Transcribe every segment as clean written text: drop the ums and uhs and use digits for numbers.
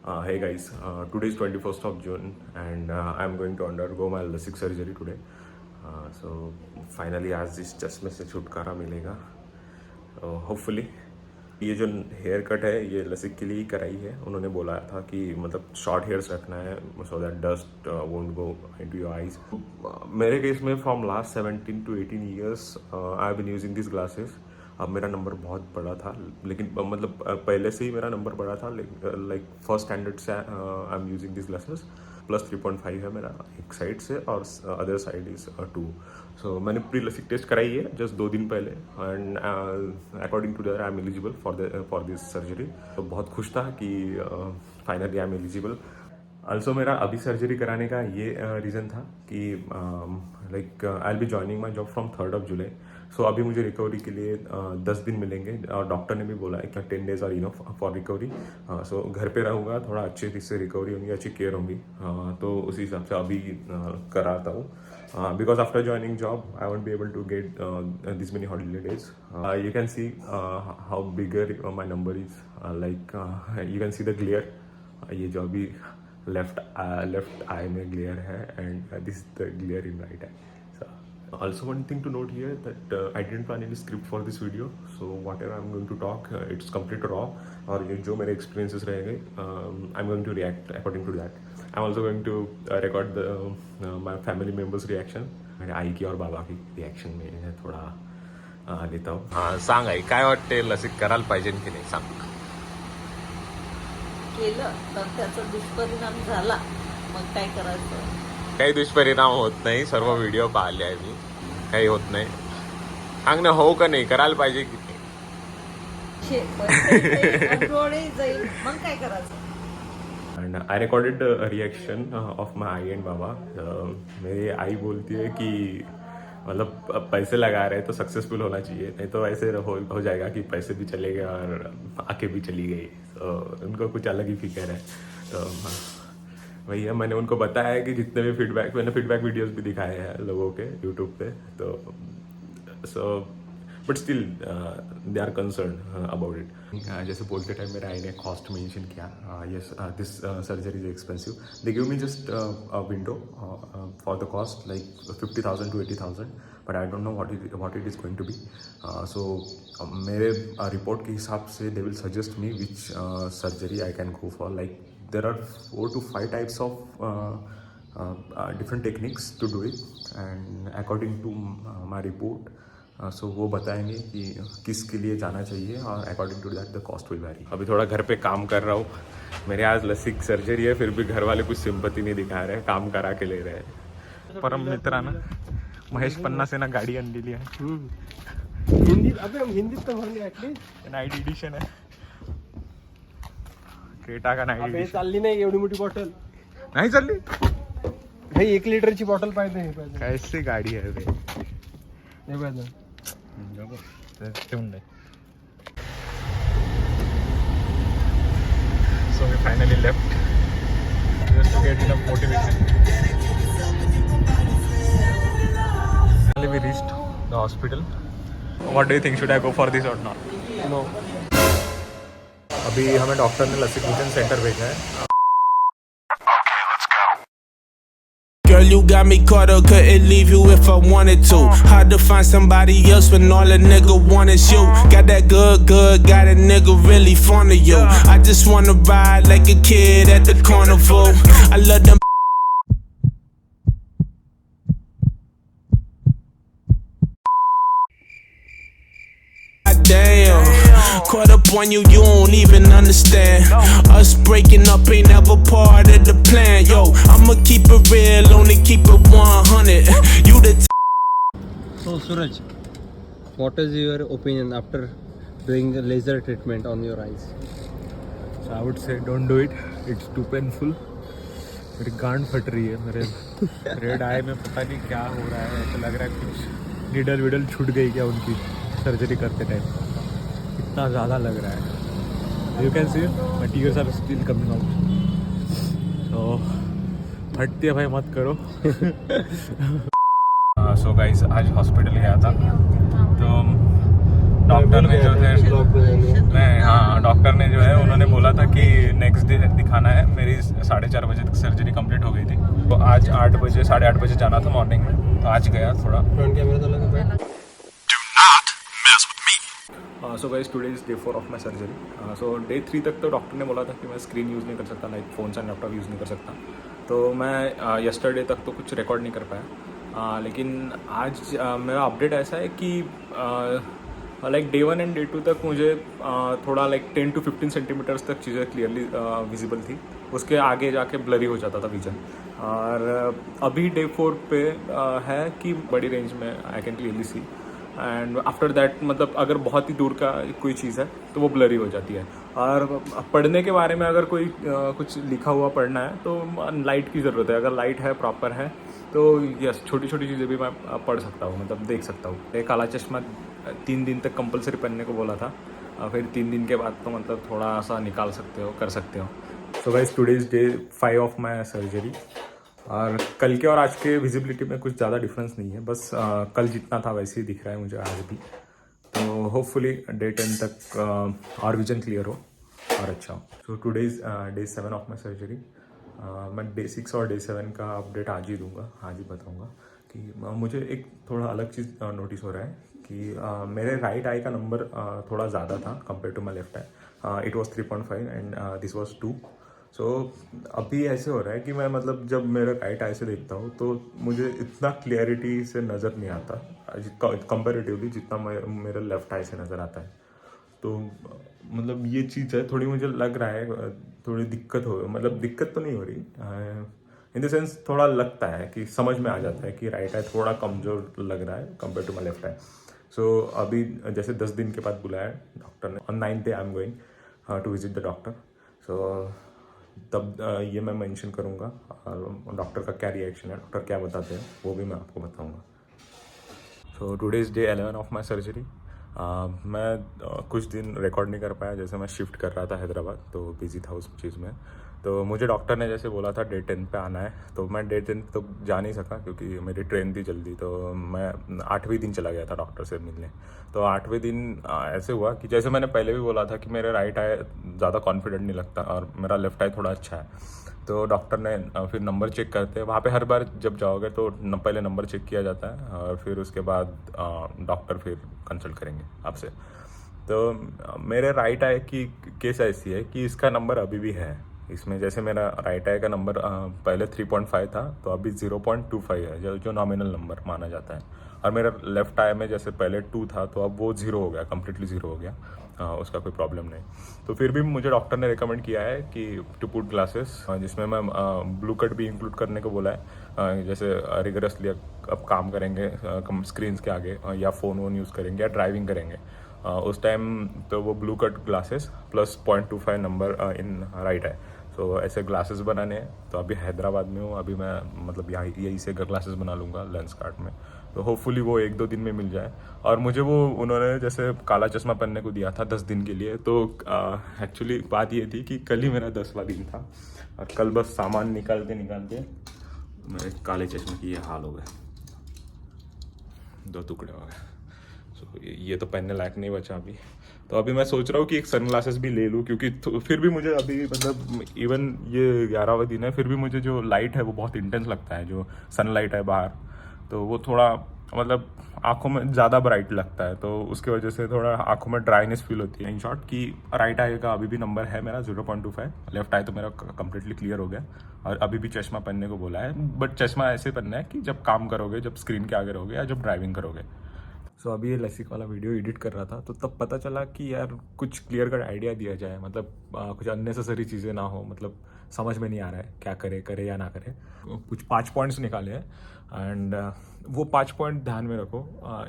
Hey guys, today is 21st of June and I'm going to undergo my LASIK surgery today. So finally आज इस चश्मे से छुटकारा मिलेगा. होपफुली ये जो हेयर कट है ये लसिक के लिए ही कराई है. उन्होंने बोला था कि मतलब शॉर्ट हेयर्स रखना है so that dust won't go into your eyes. मेरे केस में from last 17 to 18 years I have been using this glasses. अब मेरा नंबर बहुत बड़ा था लेकिन मतलब पहले से ही मेरा नंबर बड़ा था लाइक फर्स्ट स्टैंडर्ड से I am using this glasses. Plus 3.5 है मेरा एक साइड से और अदर साइड इज 2. सो मैंने प्री लसिक टेस्ट कराई है जस्ट 2 दिन पहले and according to that I am eligible for this surgery. तो बहुत खुश था कि finally I am eligible. Also मेरा अभी सर्जरी कराने का ये रीज़न था कि like I will be joining my job from 3rd of July. So अभी मुझे रिकवरी के लिए 10 दिन मिलेंगे और डॉक्टर ने भी बोला है कि 10 days are enough for recovery. So घर पे रहूँगा, थोड़ा अच्छे से रिकवरी होगी, अच्छी केयर होगी. तो उसी हिसाब से अभी कराता हूँ. Because after joining job, I won't be able to get this many holiday days. You can see how bigger my number is. You can see the glare. ये जो अभी लेफ्ट आई में ग्लेयर है and this the glare in right I. Also one thing to note here that I didn't plan any script for this video, so whatever I'm going to talk it's complete raw. और ये जो मेरे experiences रहेंगे I'm going to react according to that. I'm also going to record my family members reaction. मेरे आई की और बाबा की reaction में थोड़ा लेता हूँ. हाँ सांग आई काय वाटते लसिक करायला पाहिजे की नाही सांग. केलं तर त्याचा दुष्परिणाम झाला मग काय करायचं. काही दुष्परिणाम होत नाही. सर्व व्हिडिओ पाहिले आहे मी. काही होत नाही. सांग ना हो का नाही करायला पाहिजे की नाही. जाईल मग काय करायचं. And I recorded reaction of my आई एंड बाबा. मेरी आई बोलती है कि मतलब पैसे लगा रहे तो सक्सेसफुल होना चाहिए, नहीं तो ऐसे हो जाएगा कि पैसे भी चले गए और आके भी चली गई. तो उनको कुछ अलग ही फिक्र है. तो वही है, मैंने उनको बताया है कि जितने भी मैंने फीडबैक वीडियोस भी दिखाए हैं लोगों के यूट्यूब पे. तो so but still they are concern about it. जैसे बोलते टाइम मेरे आई ने कॉस्ट मेंशन किया. Yes this surgery is expensive. They give me just a window for the cost like 50,000 to 80,000 but I don't know what it is going to be. So मेरे report के हिसाब से they will suggest me which surgery I can go for. Like there are 4 to 5 types of different techniques to do it and according to my report so वो बताएंगे कि किसके लिए जाना चाहिए और according to that the cost will vary. अभी थोड़ा घर पे काम कर रहा हूँ. मेरे आज लसिक सर्जरी है फिर भी घर वाले कुछ सिंपत्ती नहीं दिखा रहे. काम करा के ले रहे. परम मित्रांनो महेश 50 ना गाडी आणलेली आहे. हिंदीत तर म्हणले ॲटलीस्ट नाईट एडिशन आहे. क्रेटा का नाही चालली नाही एवढी मोठी बॉटल नाही चालली. भाई 1 लिटरची बॉटल पाहिजे. हे पाहिजे कैसी गाडी आहे रे. हे पाहिजे ठेवून दे. So we finally left just to get enough motivation. Finally we reached the hospital. What do you think? Should I go for this or not? No. अभी हमें डॉक्टर ने लसिक विजन सेंटर भेजा है. Girl, you got me caught up, couldn't leave you if I wanted to. Hard to find somebody else when all a nigga want is you. Got that good, got a nigga really fond of you. I just wanna ride like a kid at the carnival. I love them. Damn, caught up on you, you don't even understand. Us breaking up ain't never part of the plan. Yo, I'ma keep it real, only keep it 100. You the So Suraj, what is your opinion after doing the laser treatment on your eyes? I would say don't do it. It's too painful. मेरी गांड फट रही है. मेरे red आई में पता नहीं क्या हो रहा है. ऐसा लग रहा है कुछ नीडल विडल छूट गई क्या उनकी सर्जरी करते टाइम. इतना ज़्यादा लग रहा है. You can see my tears are still coming out. तो फटती है भाई मत करो. सो गाइस आज हॉस्पिटल गया था तो डॉक्टर ने जो थे नहीं, हाँ डॉक्टर ने जो है उन्होंने बोला था कि नेक्स्ट डे दिखाना है। मेरी 4:30 बजे तक सर्जरी कंप्लीट हो गई थी, तो आज 8 बजे 8:30 बजे जाना था मॉर्निंग में, तो आज गया थोड़ा। So guys today is day 4 of my surgery. So day 3 तक तो डॉक्टर ने बोला था कि मैं स्क्रीन यूज़ नहीं कर सकता, like phones and laptop use नहीं कर सकता, तो मैं यस्टरडे तक तो कुछ रिकॉर्ड नहीं कर पाया। लेकिन आज मेरा अपडेट ऐसा है कि लाइक डे 1 एंड डे 2 तक मुझे थोड़ा लाइक 10 to 15 सेंटीमीटर्स तक चीज़ें क्लियरली विजिबल थी, उसके आगे जाके ब्लरी हो जाता था विजन। और अभी डे 4 पे है कि बड़ी रेंज में I can clearly see, and after that मतलब अगर बहुत ही दूर का कोई चीज़ है तो वो ब्लरी हो जाती है। और पढ़ने के बारे में अगर कोई कुछ लिखा हुआ पढ़ना है तो लाइट की ज़रूरत है, अगर लाइट है प्रॉपर है तो यस छोटी छोटी चीज़ें भी मैं पढ़ सकता हूँ, मतलब देख सकता हूँ। एक काला चश्मा 3 दिन तक कंपलसरी पहनने को बोला था, फिर 3 दिन के बाद तो मतलब थोड़ा सा निकाल सकते हो, कर सकते हो। So guys today is day 5 of my surgery, और कल के और आज के विजिबिलिटी में कुछ ज़्यादा डिफरेंस नहीं है, बस कल जितना था वैसे ही दिख रहा है मुझे आज भी। तो होपफुली डे 10 तक और विजन क्लियर हो और अच्छा हो। So today is day 7 of my surgery. मैं डे 6 और डे 7 का अपडेट आज ही दूंगा, आज ही बताऊंगा कि मुझे एक थोड़ा अलग चीज़ नोटिस हो रहा है कि मेरे राइट आई का नंबर थोड़ा ज़्यादा था compare to my left eye. It was 3.5 and this was 2। So अभी ऐसे हो रहा है कि मैं मतलब जब मेरा राइट आई से देखता हूँ तो मुझे इतना क्लियरिटी से नज़र नहीं आता कंपेरेटिवली जितना मेरे लेफ्ट आई से नज़र आता है। तो मतलब ये चीज़ है, थोड़ी मुझे लग रहा है थोड़ी दिक्कत हो, मतलब दिक्कत तो नहीं हो रही, इन द सेंस थोड़ा लगता है कि समझ में आ जाता है कि राइट आई थोड़ा कमज़ोर लग रहा है compare to my left eye. So अभी जैसे 10 दिन के बाद बुलाया डॉक्टर ने, on 9th day I am going to visit the doctor. So तब ये मैं मेंशन करूँगा और डॉक्टर का क्या रिएक्शन है, डॉक्टर क्या बताते हैं वो भी मैं आपको बताऊँगा। So today is day 11 of my surgery. मैं कुछ दिन रिकॉर्ड नहीं कर पाया, जैसे मैं शिफ्ट कर रहा था हैदराबाद, तो बिज़ी था उस चीज़ में। तो मुझे डॉक्टर ने जैसे बोला था डे 10 पे आना है, तो मैं डे 10 तो जा नहीं सका क्योंकि मेरी ट्रेन थी जल्दी, तो मैं 8वें दिन चला गया था डॉक्टर से मिलने। तो 8वें दिन ऐसे हुआ कि जैसे मैंने पहले भी बोला था कि मेरे राइट आई ज़्यादा कॉन्फिडेंट नहीं लगता और मेरा लेफ्ट आई थोड़ा अच्छा है। तो डॉक्टर ने फिर नंबर चेक करते हैं वहाँ पे, हर बार जब जाओगे तो पहले नंबर चेक किया जाता है और फिर उसके बाद डॉक्टर फिर कंसल्ट करेंगे आपसे। तो मेरे राइट आई की केस ऐसी है कि इसका नंबर अभी भी है इसमें, जैसे मेरा राइट आई का नंबर पहले 3.5 था तो अभी 0.25 है, जो नॉमिनल नंबर माना जाता है। और मेरा लेफ्ट आई में जैसे पहले 2 था तो अब वो 0 हो गया, कम्प्लीटली 0 हो गया, उसका कोई प्रॉब्लम नहीं। तो फिर भी मुझे डॉक्टर ने रिकमेंड किया है कि टू पुट ग्लासेस, जिसमें मैं ब्लू कट भी इंक्लूड करने को बोला है। जैसे रिगरसली अब काम करेंगे स्क्रीन्स के आगे या फ़ोन वोन यूज़ करेंगे या ड्राइविंग करेंगे उस टाइम, तो वो blue cut glasses plus 0.25 number in right है। सो ऐसे ग्लासेस बनाने हैं। तो अभी हैदराबाद में हूँ, अभी मैं मतलब यहीं से ग्लासेस बना लूँगा लेंसकार्ट में, तो होपफुली वो 1-2 दिन में मिल जाए। और मुझे वो उन्होंने जैसे काला चश्मा पहनने को दिया था 10 दिन के लिए, तो एक्चुअली बात ये थी कि कल ही मेरा 10वां दिन था और कल बस सामान निकालते मेरे काले चश्मे की ये हाल हो गए, 2 टुकड़े हो गए। सो ये तो पहनने लायक नहीं बचा अभी। तो अभी मैं सोच रहा हूँ कि एक सन ग्लासेस भी ले लूँ, क्योंकि फिर भी मुझे अभी मतलब इवन ये 11वां दिन है फिर भी मुझे जो लाइट है वो बहुत इंटेंस लगता है, जो सनलाइट है बाहर, तो वो थोड़ा मतलब आंखों में ज़्यादा ब्राइट लगता है, तो उसकी वजह से थोड़ा आंखों में ड्राइनेस फील होती है। इन शॉर्ट कि राइट आई का अभी भी नंबर है मेरा 0.25, लेफ्ट आई तो मेरा कम्प्लीटली क्लियर हो गया और अभी भी चश्मा पहनने को बोला है, बट चश्मा ऐसे पहनना है कि जब काम करोगे, जब स्क्रीन के आगे रहोगे या जब ड्राइविंग करोगे। सो अभी ये लसिक वाला वीडियो एडिट कर रहा था, तो तब पता चला कि यार कुछ क्लियर कट आइडिया दिया जाए, मतलब कुछ अननेसेसरी चीज़ें ना हो, मतलब समझ में नहीं आ रहा है क्या करे या ना करे। कुछ 5 पॉइंट्स निकाले हैं एंड वो 5 पॉइंट ध्यान में रखो।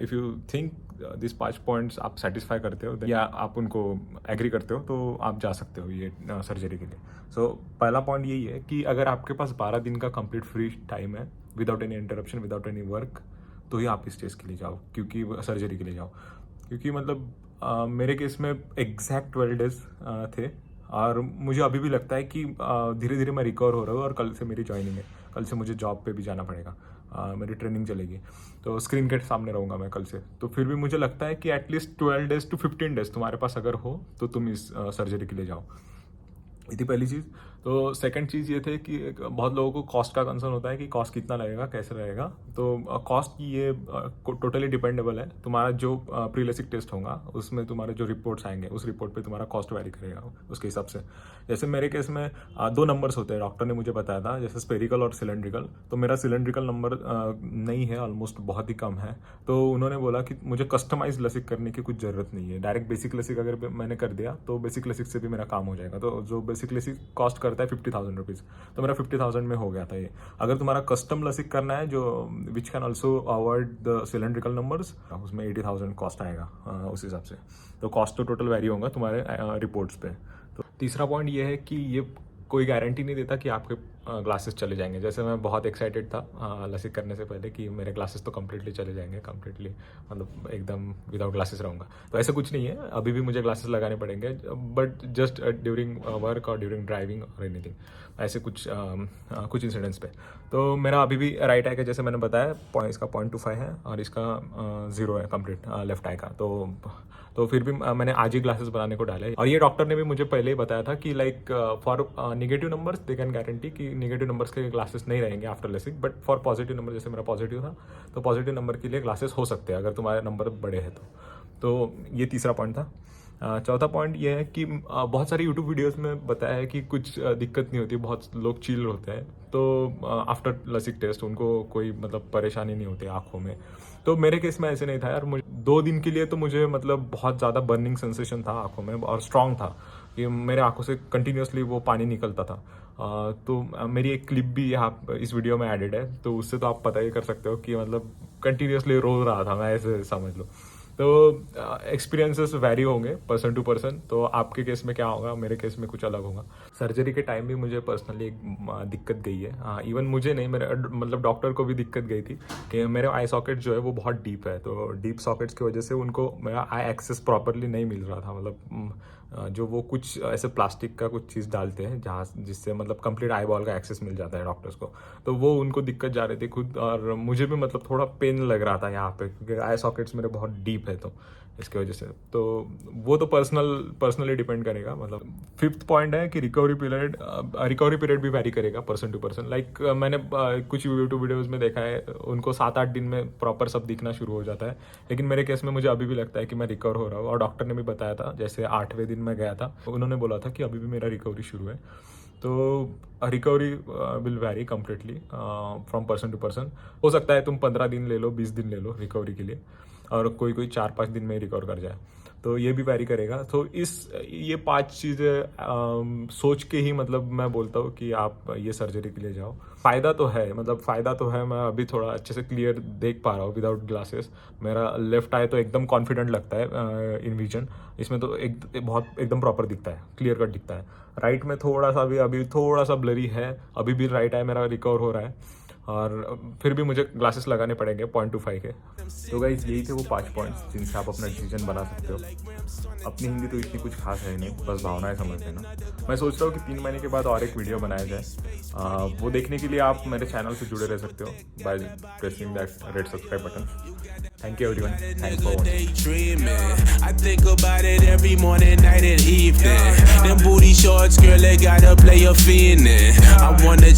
If you think this 5 points आप सेटिस्फाई करते हो या आप उनको एग्री करते हो तो आप जा सकते हो ये सर्जरी के लिए। सो पहला पॉइंट यही है कि अगर आपके पास 12 दिन का कंप्लीट फ्री टाइम है without any interruption, without any work, तो ही आप इस टेस्ट के लिए जाओ, क्योंकि सर्जरी के लिए जाओ। क्योंकि मतलब मेरे केस में एग्जैक्ट 12 days थे और मुझे अभी भी लगता है कि धीरे धीरे मैं रिकवर हो रहा हूँ और कल से मेरी ज्वाइनिंग है, कल से मुझे जॉब पे भी जाना पड़ेगा, मेरी ट्रेनिंग चलेगी, तो स्क्रीन के सामने रहूँगा मैं कल से। तो फिर भी मुझे लगता है कि एटलीस्ट 12 डेज to 15 डेज तुम्हारे पास अगर हो तो तुम इस सर्जरी के लिए जाओ। ये थी पहली चीज़। तो सेकंड चीज़ ये थे कि बहुत लोगों को कॉस्ट का कंसर्न होता है कि कॉस्ट कितना लगेगा, कैसे रहेगा। तो कॉस्ट की ये टोटली डिपेंडेबल है। तुम्हारा जो प्रीलेसिक टेस्ट होगा उसमें तुम्हारे जो रिपोर्ट्स आएंगे उस रिपोर्ट पे तुम्हारा कॉस्ट वैरी करेगा उसके हिसाब से। जैसे मेरे केस में 2 नंबर्स होते हैं, डॉक्टर ने मुझे बताया था, जैसे स्पेरिकल और सिलेंड्रिकल। तो मेरा सिलेंड्रिकल नंबर नहीं है, ऑलमोस्ट बहुत ही कम है। तो उन्होंने बोला कि मुझे कस्टमाइज लसिक करने की कुछ ज़रूरत नहीं है, डायरेक्ट बेसिक लसिक अगर मैंने कर दिया तो बेसिक लसिक से भी मेरा काम हो जाएगा। तो जो बेसिक लसिक कॉस्ट करता है 50,000 रुपीज़, तो मेरा 50,000 में हो गया था ये। अगर तुम्हारा कस्टम लसिक करना है जो which can also avoid the cylindrical numbers, उसमें 80,000 कॉस्ट आएगा उस हिसाब से। तो कॉस्ट तो टोटल वेरी होगा तुम्हारे रिपोर्ट्स पे। तो तीसरा पॉइंट ये है कि ये कोई गारंटी नहीं देता कि आपके ग्लासेस चले जाएंगे। जैसे मैं बहुत एक्साइटेड था लसिक करने से पहले कि मेरे ग्लासेस तो कम्प्लीटली चले जाएंगे, कम्प्लीटली मतलब एकदम विदाउट ग्लासेस रहूँगा। तो ऐसा कुछ नहीं है, अभी भी मुझे ग्लासेस लगाने पड़ेंगे, बट जस्ट ड्यूरिंग वर्क और ड्यूरिंग ड्राइविंग और एनीथिंग, ऐसे कुछ इंसिडेंट्स पे। तो मेरा अभी भी राइट आई का जैसे मैंने बताया इसका 0.25 है और इसका 0 है कंप्लीट लेफ्ट आई का। तो फिर भी मैंने आज ही ग्लासेस बनाने को डाले। और ये डॉक्टर ने भी मुझे पहले ही बताया था कि like for negative numbers they can guarantee कि नेगेटिव नंबर्स के ग्लासेस नहीं रहेंगे after LASIK, but for positive number, जैसे मेरा पॉजिटिव था तो पॉजिटिव नंबर के लिए ग्लासेस हो सकते हैं अगर तुम्हारे नंबर बड़े हैं तो ये तीसरा पॉइंट था। चौथा पॉइंट ये है कि बहुत सारी यूट्यूब वीडियोस में बताया है कि कुछ दिक्कत नहीं होती, बहुत लोग चिल होते हैं, तो आफ्टर लसिक टेस्ट उनको कोई मतलब परेशानी नहीं होती आँखों में। तो मेरे केस में ऐसे नहीं था यार। मुझे 2 दिन के लिए तो मुझे मतलब बहुत ज़्यादा बर्निंग सेंसेशन था आँखों में और स्ट्रॉन्ग था कि मेरे आँखों से कंटिन्यूसली वो पानी निकलता था। तो मेरी एक क्लिप भी यहाँ इस वीडियो में एडिड है, तो उससे तो आप पता ही कर सकते हो कि मतलब कंटिन्यूसली रो रहा था मैं, ऐसे समझ लो। तो एक्सपीरियंसेस वैरी होंगे पर्सन टू पर्सन, तो आपके केस में क्या होगा, मेरे केस में कुछ अलग होगा। सर्जरी के टाइम भी मुझे पर्सनली एक दिक्कत गई है, इवन मुझे नहीं, मेरे मतलब डॉक्टर को भी दिक्कत गई थी कि मेरे आई सॉकेट जो है वो बहुत डीप है। तो डीप सॉकेट्स की वजह से उनको मेरा आई एक्सेस प्रॉपरली नहीं मिल रहा था। मतलब जो वो कुछ ऐसे प्लास्टिक का कुछ चीज़ डालते हैं जहाँ जिससे मतलब कंप्लीट आई बॉल का एक्सेस मिल जाता है डॉक्टर्स को, तो वो उनको दिक्कत जा रही थी खुद। और मुझे भी मतलब थोड़ा पेन लग रहा था यहाँ पे क्योंकि आई सॉकेट्स मेरे बहुत डीप है, तो इसकी वजह से तो वो तो पर्सनली डिपेंड करेगा। मतलब 5th पॉइंट है कि रिकवरी पीरियड भी वैरी करेगा पर्सन टू पर्सन। लाइक मैंने कुछ यूट्यूब वीडियोज़ में देखा है उनको 7-8 दिन में प्रॉपर सब दिखना शुरू हो जाता है, लेकिन मेरे केस में मुझे अभी भी लगता है कि मैं रिकवर हो रहा हूँ। और डॉक्टर ने भी बताया था, जैसे 8वें दिन में गया था, उन्होंने बोला था कि अभी भी मेरा रिकवरी शुरू है। तो recovery will vary completely from person to person. हो सकता है तुम 15 दिन ले लो, 20 दिन ले लो रिकवरी के लिए, और कोई 4-5 दिन में रिकवर कर जाए, तो ये भी वैरी करेगा। तो ये 5 चीज़ें सोच के ही मतलब मैं बोलता हूँ कि आप ये सर्जरी के लिए जाओ। फ़ायदा तो है, मैं अभी थोड़ा अच्छे से क्लियर देख पा रहा हूँ विदाउट ग्लासेस। मेरा लेफ्ट आई तो एकदम कॉन्फिडेंट लगता है इन विजन, इसमें तो एकदम प्रॉपर दिखता है, क्लियर कट दिखता है। राइट में अभी थोड़ा सा ब्लरी है, अभी भी राइट आई मेरा रिकवर हो रहा है, और फिर भी मुझे ग्लासेस लगाने पड़ेंगे 0.25 के। तो गाइस यही थे वो 5 पॉइंट्स जिनसे आप अपना डिसीजन बना सकते हो। अपनी हिंदी तो इतनी कुछ खास है नहीं, बस भावनाएं समझ लेना। मैं सोच रहा हूँ कि 3 महीने के बाद और एक वीडियो बनाया जाए, वो देखने के लिए आप मेरे चैनल से जुड़े रह सकते हो by pressing that red subscribe button. Thank you everyone. Thanks for watching. I think about it every morning, night and evening. Them booty shorts, girl, they gotta play a fiend. I wanna